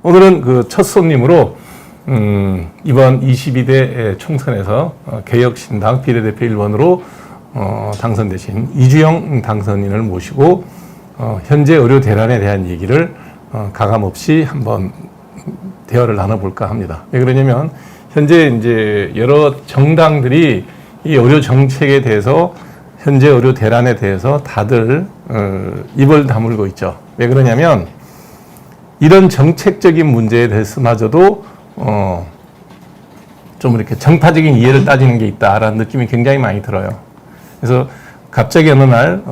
오늘은 그 첫 손님으로 이번 22대 총선에서 개혁신당 비례대표 1번으로 당선되신 이주영 당선인을 모시고 현재 의료 대란에 대한 얘기를 가감없이 한번 대화를 나눠볼까 합니다. 왜 그러냐면 현재 이제 여러 정당들이 이 의료 정책에 대해서 현재 의료 대란에 대해서 다들 입을 다물고 있죠. 왜 그러냐면 이런 정책적인 문제에 대해서마저도 좀 이렇게 정파적인 이해를 따지는 게 있다라는 느낌이 굉장히 많이 들어요. 그래서 갑자기 어느 날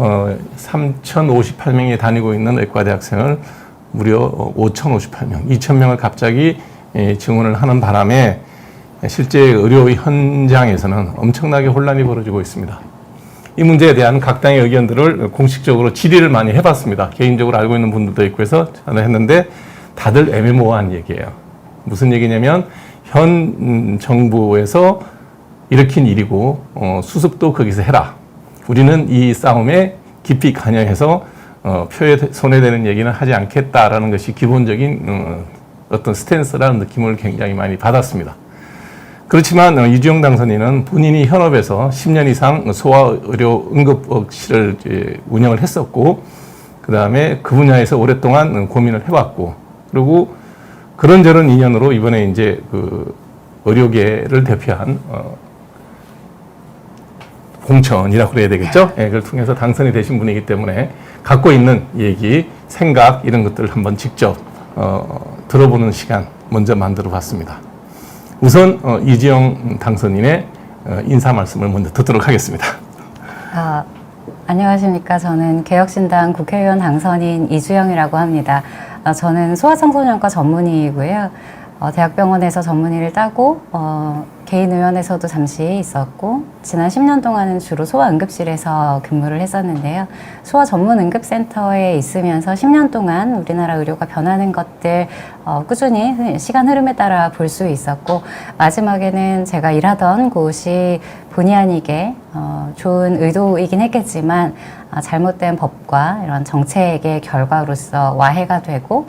3,058명이 다니고 있는 의과대학생을 무려 5,058명, 2,000명을 갑자기 증원을 하는 바람에 실제 의료 현장에서는 엄청나게 혼란이 벌어지고 있습니다. 이 문제에 대한 각 당의 의견들을 공식적으로 질의를 많이 해봤습니다. 개인적으로 알고 있는 분들도 있고 해서 저는 했는데 다들 애매모호한 얘기예요. 무슨 얘기냐면 현 정부에서 일으킨 일이고 수습도 거기서 해라. 우리는 이 싸움에 깊이 관여해서 표에 손해되는 얘기는 하지 않겠다라는 것이 기본적인 어떤 스탠스라는 느낌을 굉장히 많이 받았습니다. 그렇지만 이주영 당선인은 본인이 현업에서 10년 이상 소아의료응급실을 운영을 했었고 그 다음에 그 분야에서 오랫동안 고민을 해왔고 그리고 그런저런 인연으로 이번에 이제 그 의료계를 대표한 공천이라고 그래야 되겠죠? 예, 그걸 통해서 당선이 되신 분이기 때문에 갖고 있는 얘기, 생각 이런 것들을 한번 직접 들어보는 시간 먼저 만들어 봤습니다. 우선 이주영 당선인의 인사 말씀을 먼저 듣도록 하겠습니다. 안녕하십니까. 저는 개혁신당 국회의원 당선인 이주영이라고 합니다. 저는 소아청소년과 전문의이고요. 대학병원에서 전문의를 따고 개인의원에서도 잠시 있었고 지난 10년 동안은 주로 소아응급실에서 근무를 했었는데요. 소아 전문응급센터에 있으면서 10년 동안 우리나라 의료가 변하는 것들 꾸준히 시간 흐름에 따라 볼 수 있었고 마지막에는 제가 일하던 곳이 본의 아니게 좋은 의도이긴 했겠지만 잘못된 법과 이런 정책의 결과로서 와해가 되고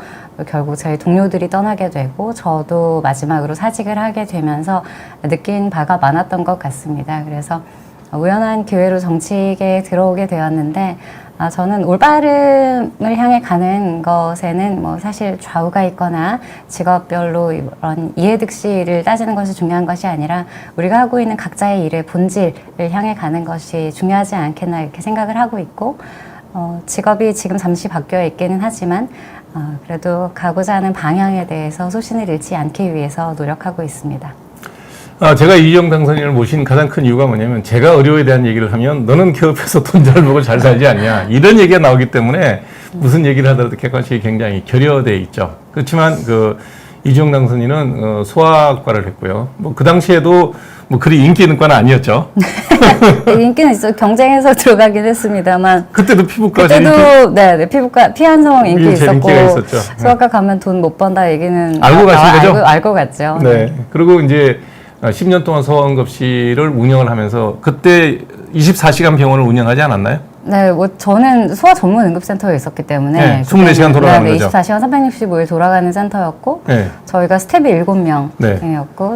결국 저희 동료들이 떠나게 되고 저도 마지막으로 사직을 하게 되면서 느낀 바가 많았던 것 같습니다. 그래서 우연한 기회로 정치계에 들어오게 되었는데 저는 올바름을 향해 가는 것에는 뭐 사실 좌우가 있거나 직업별로 이런 이해득실을 따지는 것이 중요한 것이 아니라 우리가 하고 있는 각자의 일의 본질을 향해 가는 것이 중요하지 않겠나 이렇게 생각을 하고 있고 직업이 지금 잠시 바뀌어 있기는 하지만 그래도 가고자 하는 방향에 대해서 소신을 잃지 않기 위해서 노력하고 있습니다. 제가 이주영 당선인을 모신 가장 큰 이유가 뭐냐면 제가 의료에 대한 얘기를 하면 너는 기업에서 돈 잘 벌고 잘 살지 않냐 이런 얘기가 나오기 때문에 무슨 얘기를 하더라도 객관식이 굉장히 결여되어 있죠. 그렇지만 그 이주영 당선인은 소아과를 했고요. 뭐 그 당시에도 뭐 그리 인기 있는 과는 아니었죠. 인기는 있어 경쟁해서 들어가긴 했습니다만 그때도 피부과 그때도 네, 피부과 피한성 인기 있었고 있었죠. 소아과 가면 돈 못 번다 얘기는 알고 가신 거죠? 알고 갔죠. 네. 그리고 이제 10년 동안 소아응급실을 운영을 하면서 그때 24시간 병원을 운영하지 않았나요? 네, 뭐 저는 소아 전문 응급센터에 있었기 때문에 네, 24시간 돌아가는 거죠. 24시간 365일 돌아가는 센터였고 네. 저희가 스텝이 7명이었고 네.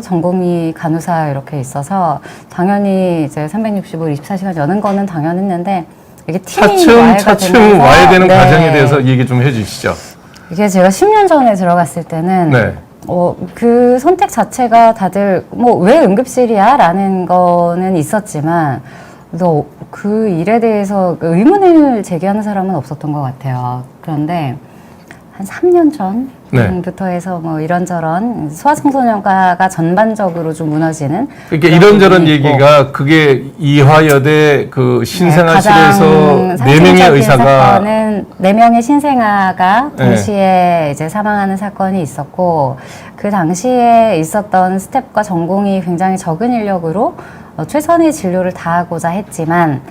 전공의 간호사 이렇게 있어서 당연히 이제 365일 24시간 여는 거는 당연했는데 이게 팀이 차츰 와야 되는 과정에 대해서 얘기 좀 해주시죠. 이게 제가 10년 전에 들어갔을 때는 네. 그 선택 자체가 다들 뭐 왜 응급실이야? 라는 거는 있었지만 그 일에 대해서 의문을 제기하는 사람은 없었던 것 같아요. 그런데 한 3년 전부터 해서 뭐 이런저런 소아청소년과가 전반적으로 좀 무너지는 그러니까 이런저런 얘기가 그게 이화여대 그 신생아실에서 4명의 의사가 4명의 신생아가 동시에 이제 사망하는 사건이 있었고 그 당시에 있었던 스텝과 전공이 굉장히 적은 인력으로 최선의 진료를 다하고자 했지만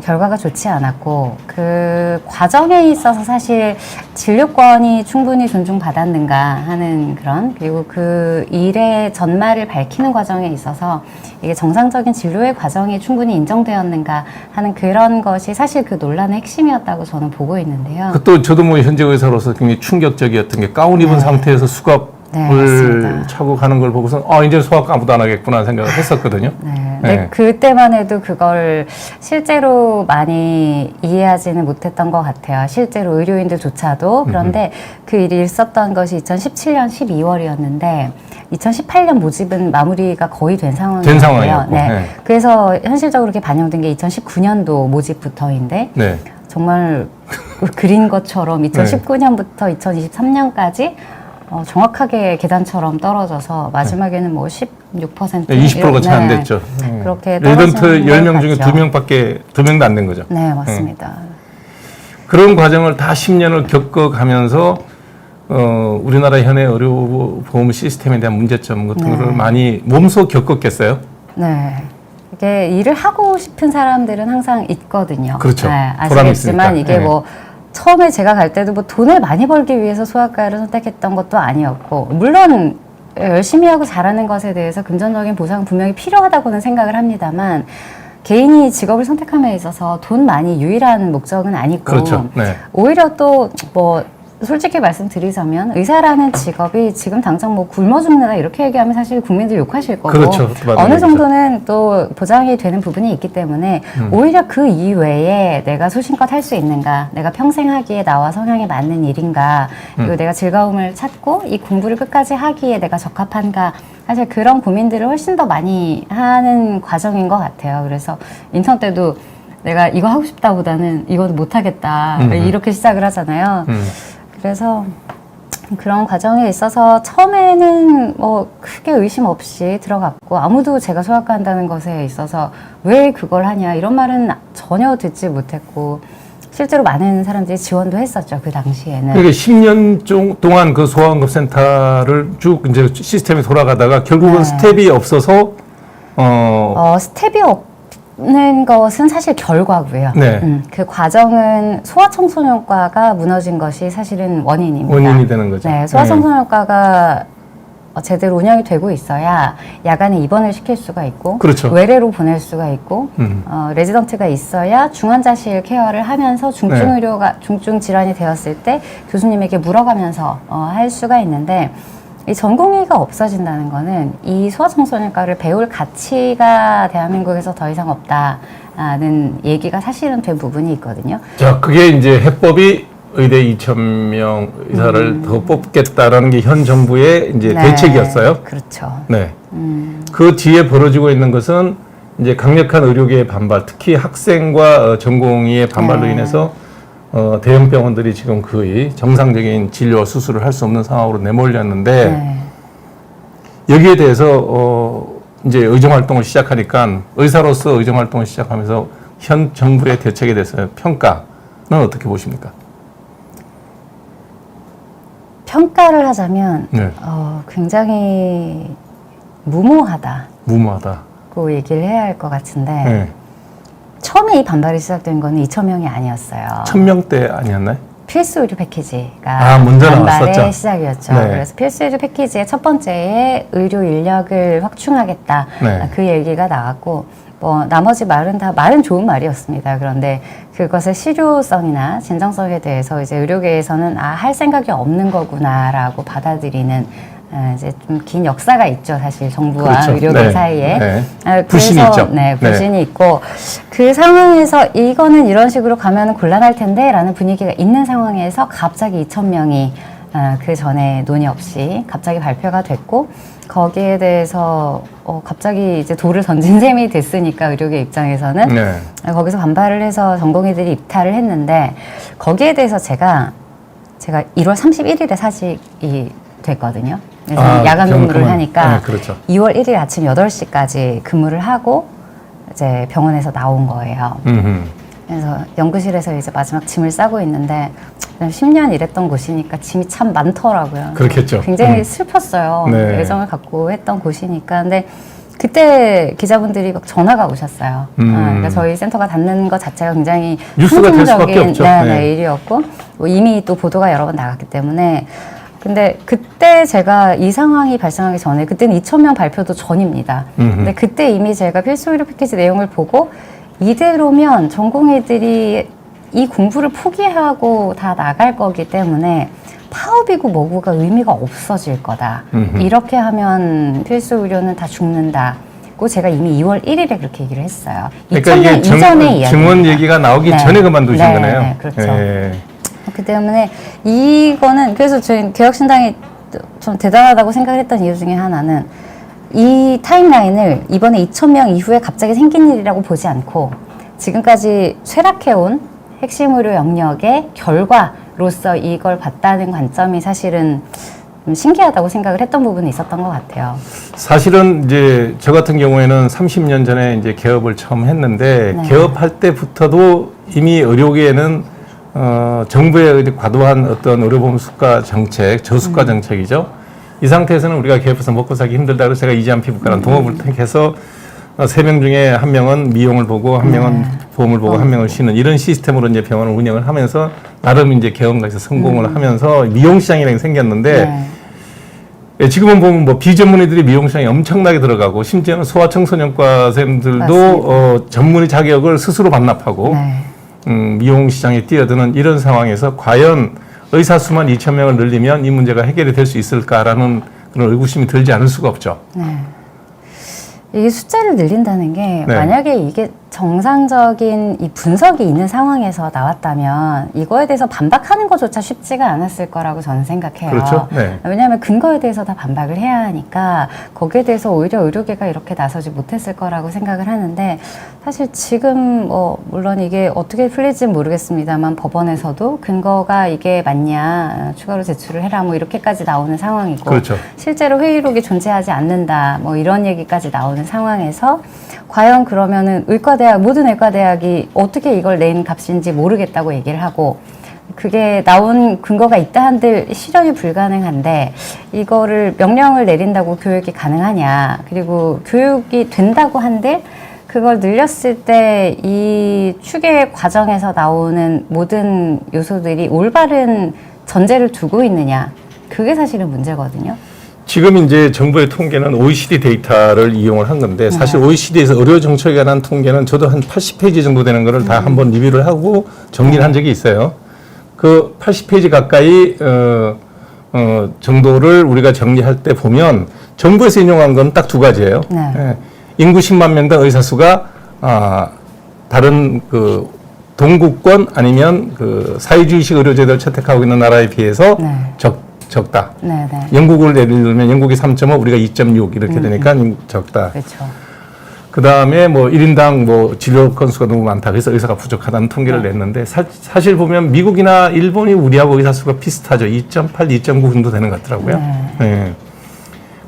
결과가 좋지 않았고 그 과정에 있어서 사실 진료권이 충분히 존중받았는가 하는 그런 그리고 그 일의 전말을 밝히는 과정에 있어서 이게 정상적인 진료의 과정이 충분히 인정되었는가 하는 그런 것이 사실 그 논란의 핵심이었다고 저는 보고 있는데요. 그또 저도 뭐 현직 의사로서 굉장히 충격적이었던 게 가운 입은 네. 상태에서 수갑을 네, 맞습니다. 차고 가는 걸 보고서 이제 소아과 아무도 안 하겠구나 생각을 했었거든요. 네. 근데 그때만 해도 그걸 실제로 많이 이해하지는 못했던 것 같아요. 실제로 의료인들조차도. 그런데 그 일이 있었던 것이 2017년 12월이었는데 2018년 모집은 마무리가 거의 된 상황이었고요. 된 상황이었고. 네. 네. 그래서 현실적으로 이렇게 반영된 게 2019년도 모집부터인데 네. 정말 그린 것처럼 2019년부터 2023년까지 정확하게 계단처럼 떨어져서 마지막에는 뭐 16%, 네, 20%가 채 안 됐죠. 그렇게 레지던트 떨어지는 10명 중에 것 같죠. 2명도 안 된 거죠. 네, 맞습니다. 그런 과정을 다 10년을 겪어가면서 우리나라 현행 의료보험 시스템에 대한 문제점 같은 네. 거를 많이 몸소 겪었겠어요? 네. 이게 일을 하고 싶은 사람들은 항상 있거든요. 그렇죠. 네, 보람이 아시겠지만 있으니까. 이게 네. 뭐 처음에 제가 갈 때도 뭐 돈을 많이 벌기 위해서 소아과를 선택했던 것도 아니었고 물론 열심히 하고 잘하는 것에 대해서 금전적인 보상은 분명히 필요하다고는 생각을 합니다만 개인이 직업을 선택함에 있어서 돈 많이 유일한 목적은 아니고 그렇죠. 네. 오히려 또 뭐 솔직히 말씀드리자면 의사라는 직업이 지금 당장 뭐 굶어 죽는다 이렇게 얘기하면 사실 국민들 욕하실 거고 그렇죠. 어느 정도는 또 보장이 되는 부분이 있기 때문에 오히려 그 이외에 내가 소신껏 할 수 있는가, 내가 평생 하기에 나와 성향에 맞는 일인가, 그리고 내가 즐거움을 찾고 이 공부를 끝까지 하기에 내가 적합한가, 사실 그런 고민들을 훨씬 더 많이 하는 과정인 것 같아요. 그래서 인턴 때도 내가 이거 하고 싶다보다는 이거도 못하겠다 이렇게 시작을 하잖아요. 그래서 그런 과정에 있어서 처음에는 뭐 크게 의심 없이 들어갔고 아무도 제가 소아과 한다는 것에 있어서 왜 그걸 하냐 이런 말은 전혀 듣지 못했고 실제로 많은 사람들이 지원도 했었죠. 그 당시에는. 그러니까 10년 동안 그 소아응급센터를 쭉 이제 시스템이 돌아가다가 결국은 네. 스텝이 없어서 스텝이 없는 것은 사실 결과고요. 네. 그 과정은 소아청소년과가 무너진 것이 사실은 원인입니다. 원인이 되는 거죠. 네, 소아청소년과가 제대로 운영이 되고 있어야 야간에 입원을 시킬 수가 있고 그렇죠. 외래로 보낼 수가 있고 레지던트가 있어야 중환자실 케어를 하면서 중증 질환이 되었을 때 교수님에게 물어가면서 할 수가 있는데 이 전공의가 없어진다는 거는 이 소아청소년과를 배울 가치가 대한민국에서 더 이상 없다는 얘기가 사실은 된 부분이 있거든요. 자, 그게 이제 해법이 의대 2,000명 의사를 더 뽑겠다라는 게 현 정부의 이제 네, 대책이었어요. 그렇죠. 네. 그 뒤에 벌어지고 있는 것은 이제 강력한 의료계의 반발, 특히 학생과 전공의의 반발로 네. 인해서 대형 병원들이 지금 거의 정상적인 진료와 수술을 할 수 없는 상황으로 내몰렸는데 네. 여기에 대해서 이제 의정 활동을 시작하니까 의사로서 의정 활동을 시작하면서 현 정부의 대책에 대해서 평가는 어떻게 보십니까? 평가를 하자면 네. 굉장히 무모하다고 무모하다. 얘기를 해야 할 것 같은데 네. 처음에 이 반발이 시작된 거는 2,000명이 아니었어요. 1,000명대 아니었나요? 필수 의료 패키지가 먼저 반발의 나왔었죠. 시작이었죠. 네. 그래서 필수 의료 패키지의 첫 번째에 의료 인력을 확충하겠다. 네. 그 얘기가 나왔고 뭐 나머지 말은 좋은 말이었습니다. 그런데 그것의 실효성이나 진정성에 대해서 이제 의료계에서는 할 생각이 없는 거구나라고 받아들이는 이제 좀 긴 역사가 있죠. 사실 정부와 그렇죠. 의료계 네. 사이에. 네. 불신이 그래서, 있죠. 네, 불신이 있고 그 상황에서 이거는 이런 식으로 가면 곤란할 텐데 라는 분위기가 있는 상황에서 갑자기 2,000명이 그 전에 논의 없이 갑자기 발표가 됐고 거기에 대해서 갑자기 이제 돌을 던진 셈이 됐으니까 의료계 입장에서는 네. 거기서 반발을 해서 전공의들이 입탈을 했는데 거기에 대해서 제가 1월 31일에 사직이 됐거든요. 그래서 야간 근무를 하니까 네, 그렇죠. 2월 1일 아침 8시까지 근무를 하고 이제 병원에서 나온 거예요. 그래서 연구실에서 이제 마지막 짐을 싸고 있는데 10년 일했던 곳이니까 짐이 참 많더라고요. 그렇겠죠. 굉장히 슬펐어요. 네. 애정을 갖고 했던 곳이니까. 근데 그때 기자분들이 막 전화가 오셨어요. 그러니까 저희 센터가 닫는 것 자체가 굉장히 뉴스가 될 수밖에 없죠. 네. 일이었고 뭐 이미 또 보도가 여러 번 나갔기 때문에 근데 그때 제가 이 상황이 발생하기 전에 그때는 2,000명 발표도 전입니다. 근데 그때 이미 제가 필수 의료 패키지 내용을 보고 이대로면 전공의들이 이 공부를 포기하고 다 나갈 거기 때문에 파업이고 뭐고가 의미가 없어질 거다. 이렇게 하면 필수 의료는 다 죽는다고 제가 이미 2월 1일에 그렇게 얘기를 했어요. 그러니까 이게 이전의 증원 얘기가 나오기 전에 그만두신 거네요. 네, 그렇죠. 그렇기 때문에 이거는 그래서 저희 개혁신당이 좀 대단하다고 생각을 했던 이유 중에 하나는 이 타임라인을 이번에 2,000명 이후에 갑자기 생긴 일이라고 보지 않고 지금까지 쇠락해온 핵심 의료 영역의 결과로서 이걸 봤다는 관점이 사실은 좀 신기하다고 생각을 했던 부분이 있었던 것 같아요. 사실은 이제 저 같은 경우에는 30년 전에 이제 개업을 처음 했는데 네. 개업할 때부터도 이미 의료계에는 정부의 과도한 어떤 의료보험 수가 정책, 저수가 정책이죠. 이 상태에서는 우리가 개업해서 먹고 살기 힘들다 그래서 제가 이지한 피부과랑 동업을 택해서 3명 중에 1명은 미용을 보고 1명은 보험을 보고 1명을 쉬는 이런 시스템으로 이제 병원을 운영을 하면서 나름 이제 개업가에서 성공을 하면서 미용 시장이라는 게 생겼는데 지금은 보면 뭐 비전문의들이 미용 시장에 엄청나게 들어가고 심지어는 소아청소년과 선생님들도 전문의 자격을 스스로 반납하고 미용 시장에 뛰어드는 이런 상황에서 과연 의사 수만 2,000명을 늘리면 이 문제가 해결이 될 수 있을까라는 그런 의구심이 들지 않을 수가 없죠. 이게 숫자를 늘린다는 게 만약에 이게 정상적인 이 분석이 있는 상황에서 나왔다면 이거에 대해서 반박하는 것조차 쉽지가 않았을 거라고 저는 생각해요. 그렇죠. 왜냐하면 근거에 대해서 다 반박을 해야 하니까 거기에 대해서 오히려 의료계가 이렇게 나서지 못했을 거라고 생각을 하는데 사실 지금 물론 이게 어떻게 풀릴지는 모르겠습니다만 법원에서도 근거가 이게 맞냐 추가로 제출을 해라 뭐 이렇게까지 나오는 상황이고 그렇죠. 실제로 회의록이 존재하지 않는다 뭐 이런 얘기까지 나오는 상황에서 과연 그러면은 모든 의과대학이 어떻게 이걸 낸 값인지 모르겠다고 얘기를 하고 그게 나온 근거가 있다 한들 실현이 불가능한데 이거를 명령을 내린다고 교육이 가능하냐 그리고 교육이 된다고 한들 그걸 늘렸을 때 이 추계 과정에서 나오는 모든 요소들이 올바른 전제를 두고 있느냐 그게 사실은 문제거든요. 지금 이제 정부의 통계는 OECD 데이터를 이용을 한 건데 사실 OECD에서 의료 정책에 관한 통계는 저도 한 80페이지 정도 되는 거를 다 한번 리뷰를 하고 정리를 한 적이 있어요. 그 80페이지 가까이 정도를 우리가 정리할 때 보면 정부에서 인용한 건 딱 두 가지예요. 인구 10만 명당 의사 수가 다른 그 동구권 아니면 그 사회주의식 의료제도를 채택하고 있는 나라에 비해서 적다. 영국을 예를 들면 영국이 3.5, 우리가 2.6 이렇게 되니까 적다. 그렇죠. 그 다음에 뭐 1인당 뭐 진료 건수가 너무 많다. 그래서 의사가 부족하다는 통계를 냈는데 사실 보면 미국이나 일본이 우리하고 의사 수가 비슷하죠. 2.8, 2.9 정도 되는 것 같더라고요.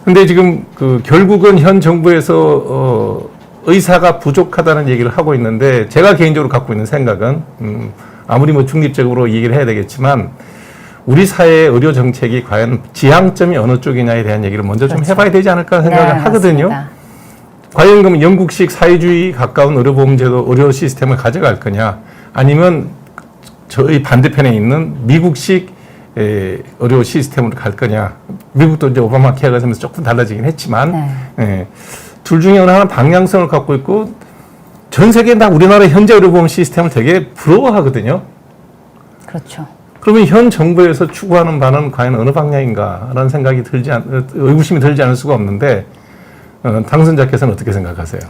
근데 지금 그 결국은 현 정부에서 의사가 부족하다는 얘기를 하고 있는데 제가 개인적으로 갖고 있는 생각은 아무리 뭐 중립적으로 얘기를 해야 되겠지만 우리 사회의 의료 정책이 과연 지향점이 어느 쪽이냐에 대한 얘기를 먼저 좀 해봐야 되지 않을까 생각을 하거든요. 맞습니다. 과연 그럼 영국식 사회주의 가까운 의료보험제도, 의료 시스템을 가져갈 거냐 아니면 저희 반대편에 있는 미국식 의료 시스템으로 갈 거냐. 미국도 이제 오바마 케어가 되면서 조금 달라지긴 했지만 둘 중에 하나는 방향성을 갖고 있고 전 세계 다 우리나라 현재 의료보험 시스템을 되게 부러워하거든요. 그렇죠. 그러면 현 정부에서 추구하는 바는 과연 어느 방향인가라는 생각이 의구심이 들지 않을 수가 없는데 당선자께서는 어떻게 생각하세요?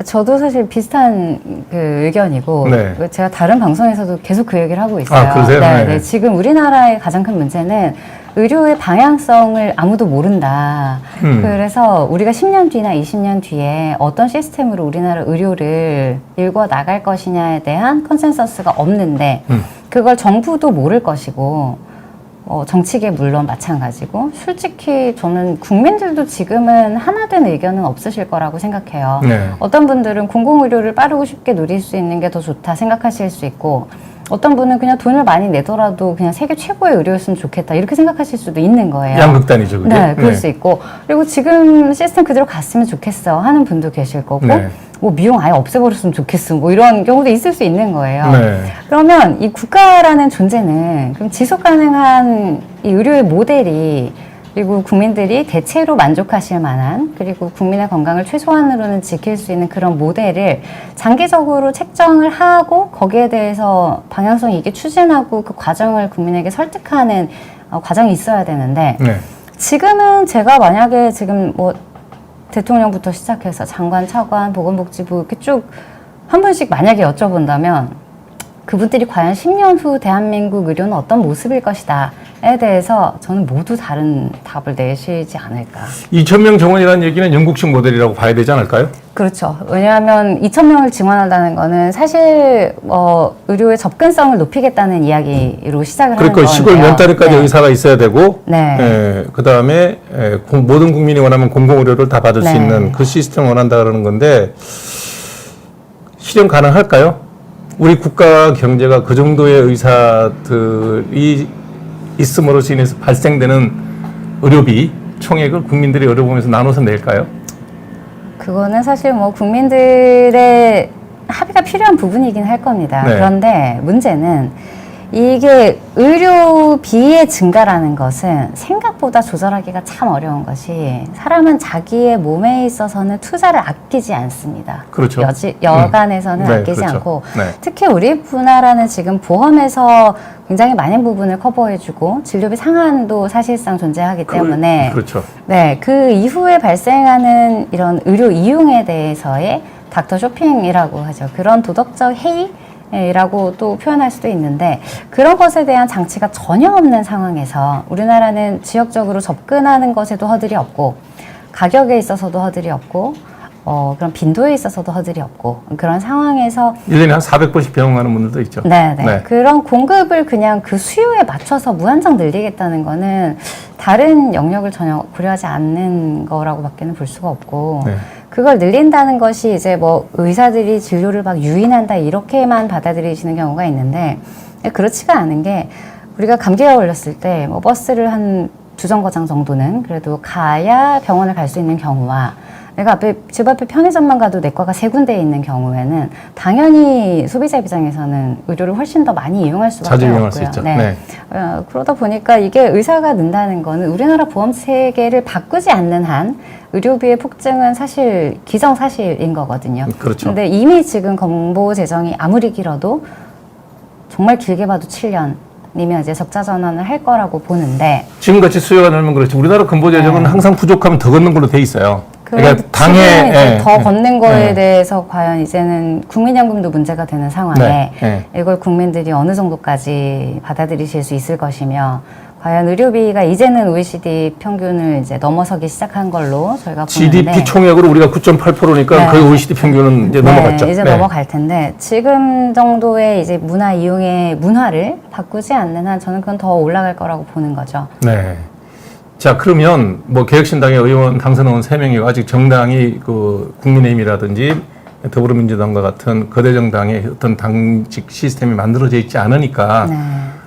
저도 사실 비슷한 그 의견이고 제가 다른 방송에서도 계속 그 얘기를 하고 있어요. 그러세요? 네. 지금 우리나라의 가장 큰 문제는 의료의 방향성을 아무도 모른다. 그래서 우리가 10년 뒤나 20년 뒤에 어떤 시스템으로 우리나라 의료를 일궈 나갈 것이냐에 대한 컨센서스가 없는데 그걸 정부도 모를 것이고 정치계 물론 마찬가지고 솔직히 저는 국민들도 지금은 하나된 의견은 없으실 거라고 생각해요. 어떤 분들은 공공의료를 빠르고 쉽게 누릴 수 있는 게 더 좋다 생각하실 수 있고 어떤 분은 그냥 돈을 많이 내더라도 그냥 세계 최고의 의료였으면 좋겠다 이렇게 생각하실 수도 있는 거예요. 양극단이죠, 그게. 네, 그럴 수 있고 그리고 지금 시스템 그대로 갔으면 좋겠어 하는 분도 계실 거고 네. 뭐 미용 아예 없애버렸으면 좋겠어 뭐 이런 경우도 있을 수 있는 거예요. 네. 그러면 이 국가라는 존재는 그럼 지속 가능한 이 의료의 모델이 그리고 국민들이 대체로 만족하실 만한 그리고 국민의 건강을 최소한으로는 지킬 수 있는 그런 모델을 장기적으로 책정을 하고 거기에 대해서 방향성 있게 추진하고 그 과정을 국민에게 설득하는 과정이 있어야 되는데 네. 지금은 제가 만약에 지금 뭐 대통령부터 시작해서 장관, 차관, 보건복지부 이렇게 쭉 한 분씩 만약에 여쭤본다면 그분들이 과연 10년 후 대한민국 의료는 어떤 모습일 것이다에 대해서 저는 모두 다른 답을 내시지 않을까. 2,000명 정원이라는 얘기는 영국식 모델이라고 봐야 되지 않을까요? 그렇죠. 왜냐하면 2,000명을 증원한다는 거는 사실 의료의 접근성을 높이겠다는 이야기로 시작을 하는 그러니까 건데요. 시골 면다리까지 네. 의사가 있어야 되고 네. 그다음에 모든 국민이 원하면 공공의료를 다 받을 수 네. 있는 그 시스템을 원한다 그러는 건데 실현 가능할까요? 우리 국가 경제가 그 정도의 의사들이 있음으로써 인해서 발생되는 의료비 총액을 국민들이 의료보험에서 나눠서 낼까요? 그거는 사실 뭐 국민들의 합의가 필요한 부분이긴 할 겁니다. 네. 그런데 문제는 이게 의료비의 증가라는 것은 생각보다 조절하기가 참 어려운 것이 사람은 자기의 몸에 있어서는 투자를 아끼지 않습니다. 그렇죠. 여간에서는 네, 아끼지 그렇죠. 않고 네. 특히 우리나라는 지금 보험에서 굉장히 많은 부분을 커버해주고 진료비 상한도 사실상 존재하기 때문에 그렇죠. 네, 그 이후에 발생하는 이런 의료 이용에 대해서의 닥터 쇼핑이라고 하죠. 그런 도덕적 해이라고 또 표현할 수도 있는데 그런 것에 대한 장치가 전혀 없는 상황에서 우리나라는 지역적으로 접근하는 것에도 허들이 없고 가격에 있어서도 허들이 없고 그런 빈도에 있어서도 허들이 없고 그런 상황에서 1년에 한 400번씩 병원 가는 분들도 있죠. 네네. 네. 그런 공급을 그냥 그 수요에 맞춰서 무한정 늘리겠다는 거는 다른 영역을 전혀 고려하지 않는 거라고 밖에는 볼 수가 없고 네. 그걸 늘린다는 것이 이제 뭐 의사들이 진료를 막 유인한다 이렇게만 받아들이시는 경우가 있는데 그렇지가 않은 게 우리가 감기가 걸렸을 때 뭐 버스를 한 2정거장 정도는 그래도 가야 병원을 갈 수 있는 경우와 내가 집 앞에 편의점만 가도 내과가 3군데에 있는 경우에는 당연히 소비자 입장에서는 의료를 훨씬 더 많이 이용할 수밖에 자주 없고요. 이용할 수 있죠. 네. 네. 그러다 보니까 이게 의사가 는다는 거는 우리나라 보험 체계를 바꾸지 않는 한 의료비의 폭증은 사실 기정사실인 거거든요. 그렇죠. 근데 이미 지금 건보 재정이 아무리 길어도 정말 길게 봐도 7년이면 이제 적자 전환을 할 거라고 보는데 지금같이 수요가 늘면 그렇지. 우리나라 근보 재정은 네. 항상 부족하면 더 걷는 걸로 돼 있어요. 그러니까 지금 이제 더 예, 걷는 거에 예. 대해서 과연 이제는 국민연금도 문제가 되는 상황에 네, 이걸 국민들이 어느 정도까지 받아들이실 수 있을 것이며 과연 의료비가 이제는 OECD 평균을 이제 넘어서기 시작한 걸로 저희가 보는데 GDP 총액으로 우리가 9.8%니까 네. 거의 OECD 평균은 이제 넘어갔죠. 이제 넘어갈 텐데 지금 정도의 이제 문화 이용의 문화를 바꾸지 않는 한 저는 그건 더 올라갈 거라고 보는 거죠. 네. 자, 그러면 뭐 개혁신당의 의원 당선 의원 3명이고 아직 정당이 그 국민의힘이라든지 더불어민주당과 같은 거대 정당의 어떤 당직 시스템이 만들어져 있지 않으니까 네.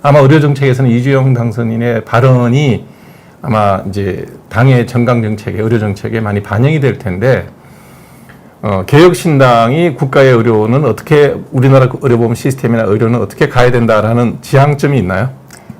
아마 의료정책에서는 이주영 당선인의 발언이 아마 이제 당의 정강정책에 의료정책에 많이 반영이 될 텐데 개혁신당이 국가의 의료는 어떻게 우리나라 의료보험 시스템이나 의료는 어떻게 가야 된다라는 지향점이 있나요?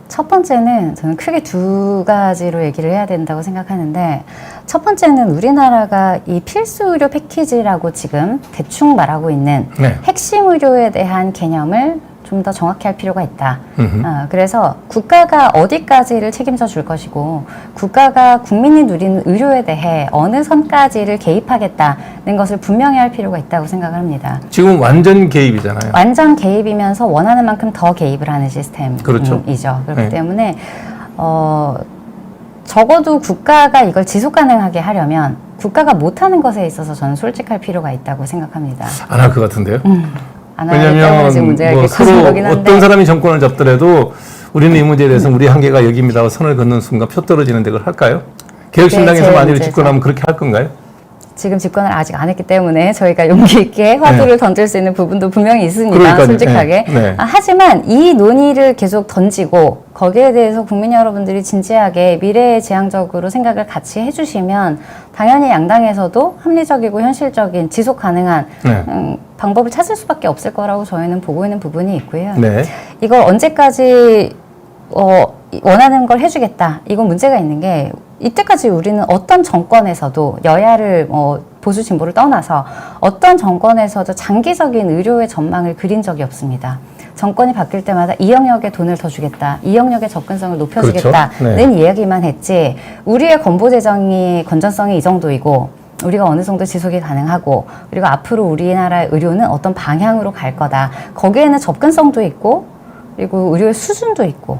첫 번째는 저는 크게 2가지로 얘기를 해야 된다고 생각하는데 첫 번째는 우리나라가 이 필수 의료 패키지라고 지금 대충 말하고 있는 네. 핵심 의료에 대한 개념을 좀 더 정확히 할 필요가 있다. 음흠. 그래서 국가가 어디까지를 책임져 줄 것이고 국가가 국민이 누리는 의료에 대해 어느 선까지를 개입하겠다는 것을 분명히 할 필요가 있다고 생각을 합니다. 지금 완전 개입이잖아요. 완전 개입이면서 원하는 만큼 더 개입을 하는 시스템이죠. 그렇죠. 그렇기 네. 때문에 적어도 국가가 이걸 지속 가능하게 하려면 국가가 못하는 것에 있어서 저는 솔직할 필요가 있다고 생각합니다. 안 할 것 같은데요. 안 하기 때문에 지금 문제가 뭐 이렇게 서로 커진 거긴 한데 어떤 사람이 정권을 잡더라도 우리는 이 문제에 대해서 우리 한계가 여기입니다. 선을 걷는 순간 표 떨어지는 데 그걸 할까요? 개혁신당에서 제 만일 문제죠. 집권하면 그렇게 할 건가요? 지금 집권을 아직 안 했기 때문에 저희가 용기 있게 화두를 던질 수 있는 부분도 분명히 있습니다. 그러니까요. 솔직하게. 네. 네. 하지만 이 논의를 계속 던지고 거기에 대해서 국민 여러분들이 진지하게 미래지향적으로 생각을 같이 해주시면 당연히 양당에서도 합리적이고 현실적인 지속 가능한 네. 방법을 찾을 수밖에 없을 거라고 저희는 보고 있는 부분이 있고요. 네. 이걸 언제까지 원하는 걸 해주겠다. 이건 문제가 있는 게 이때까지 우리는 어떤 정권에서도 여야를 보수 진보를 떠나서 어떤 정권에서도 장기적인 의료의 전망을 그린 적이 없습니다. 정권이 바뀔 때마다 이 영역에 돈을 더 주겠다. 이 영역의 접근성을 높여주겠다는 그렇죠. 네. 이야기만 했지 우리의 건보 재정이 건전성이 이 정도이고 우리가 어느 정도 지속이 가능하고 그리고 앞으로 우리나라의 의료는 어떤 방향으로 갈 거다. 거기에는 접근성도 있고 그리고 의료의 수준도 있고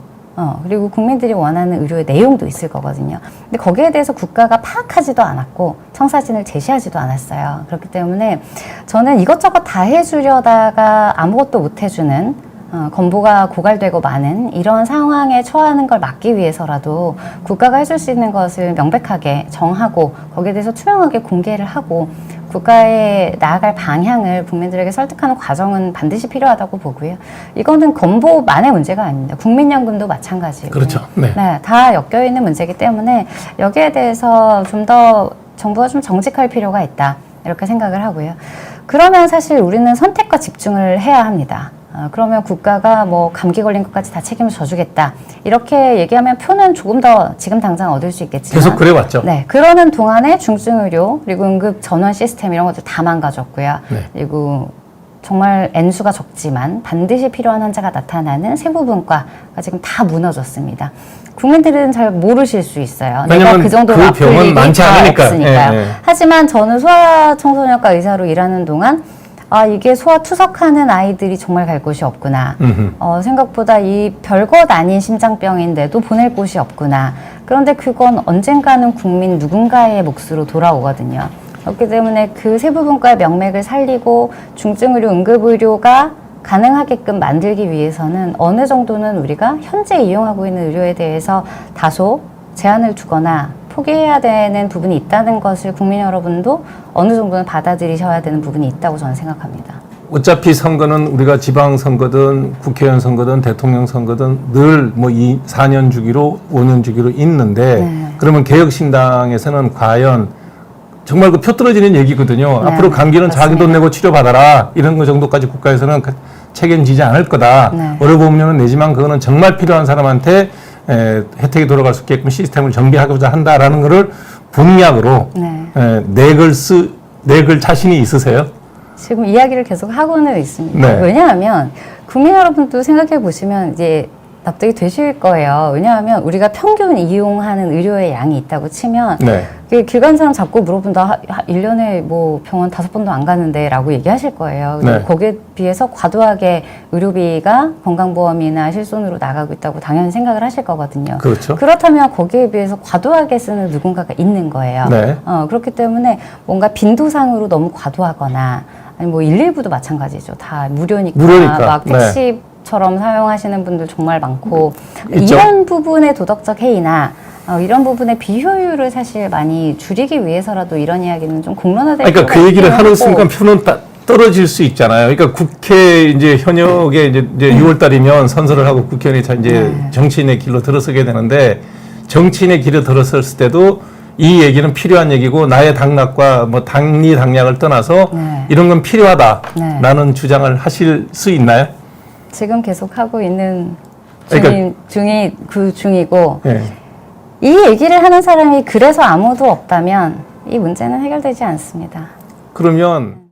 그리고 국민들이 원하는 의료의 내용도 있을 거거든요. 근데 거기에 대해서 국가가 파악하지도 않았고 청사진을 제시하지도 않았어요. 그렇기 때문에 저는 이것저것 다 해주려다가 아무것도 못 해주는 건보가 고갈되고 많은 이런 상황에 처하는 걸 막기 위해서라도 국가가 해줄 수 있는 것을 명백하게 정하고 거기에 대해서 투명하게 공개를 하고 국가의 나아갈 방향을 국민들에게 설득하는 과정은 반드시 필요하다고 보고요. 이거는 건보만의 문제가 아닙니다. 국민연금도 마찬가지고. 그렇죠. 네. 네, 다 엮여있는 문제이기 때문에 여기에 대해서 좀 더 정부가 좀 정직할 필요가 있다. 이렇게 생각을 하고요. 그러면 사실 우리는 선택과 집중을 해야 합니다. 그러면 국가가 뭐 감기 걸린 것까지 다 책임을 져주겠다. 이렇게 얘기하면 표는 조금 더 지금 당장 얻을 수 있겠지만 계속 그래왔죠. 네, 그러는 동안에 중증의료 그리고 응급 전원 시스템 이런 것들 다 망가졌고요. 네. 그리고 정말 N수가 적지만 반드시 필요한 환자가 나타나는 세부분과가 지금 다 무너졌습니다. 국민들은 잘 모르실 수 있어요. 내가 그 정도로 그 아플 병원 일이 많지 다 않으니까요. 없으니까요. 예, 예. 하지만 저는 소아청소년과 의사로 일하는 동안 이게 소아 투석하는 아이들이 정말 갈 곳이 없구나. 생각보다 이 별것 아닌 심장병인데도 보낼 곳이 없구나. 그런데 그건 언젠가는 국민 누군가의 몫으로 돌아오거든요. 그렇기 때문에 그 세 부분과의 명맥을 살리고 중증의료, 응급의료가 가능하게끔 만들기 위해서는 어느 정도는 우리가 현재 이용하고 있는 의료에 대해서 다소 제한을 두거나 포기해야 되는 부분이 있다는 것을 국민 여러분도 어느 정도는 받아들이셔야 되는 부분이 있다고 저는 생각합니다. 어차피 선거는 우리가 지방선거든 국회의원 선거든 대통령 선거든 늘 뭐 4년 주기로 5년 주기로 있는데 네. 그러면 개혁신당에서는 과연 정말 그 표 떨어지는 얘기거든요. 네, 앞으로 감기는 맞습니다. 자기 돈 내고 치료받아라 이런 거 정도까지 국가에서는 책임지지 않을 거다. 네. 어려보면은 내지만 그거는 정말 필요한 사람한테 혜택이 돌아갈 수 있게끔 시스템을 정비하고자 한다라는 거를 공약으로 네. 내걸 자신이 있으세요? 지금 이야기를 계속 하고는 있습니다. 네. 왜냐하면 국민 여러분도 생각해 보시면 이제 납득이 되실 거예요. 왜냐하면 우리가 평균 이용하는 의료의 양이 있다고 치면 네. 길 가는 사람 자꾸 물어본다. 1년에 뭐 병원 5번도 안 가는데 라고 얘기하실 거예요. 네. 거기에 비해서 과도하게 의료비가 건강보험이나 실손으로 나가고 있다고 당연히 생각을 하실 거거든요. 그렇죠. 그렇다면 거기에 비해서 과도하게 쓰는 누군가가 있는 거예요. 네. 그렇기 때문에 뭔가 빈도상으로 너무 과도하거나 아니 뭐 119도 마찬가지죠. 다 무료니까. 막 네. 택시처럼 사용하시는 분들 정말 많고 있죠. 이런 부분의 도덕적 해이나 이런 부분의 비효율을 사실 많이 줄이기 위해서라도 이런 이야기는 좀 공론화될 그러니까 필요가 그 얘기를 있긴 하는 하고. 순간 표는 떨어질 수 있잖아요. 그러니까 국회 이제 현역에 이제 6월 달이면 선서를 하고 국회의원이 이제 정치인의 길로 들어서게 되는데 정치인의 길로 들어섰을 때도 이 얘기는 필요한 얘기고 나의 당락과 뭐 당리 당략을 떠나서 네. 이런 건 필요하다라는 네. 주장을 하실 수 있나요? 지금 계속 하고 있는 그러니까- 중이고 네. 이 얘기를 하는 사람이 그래서 아무도 없다면 이 문제는 해결되지 않습니다. 그러면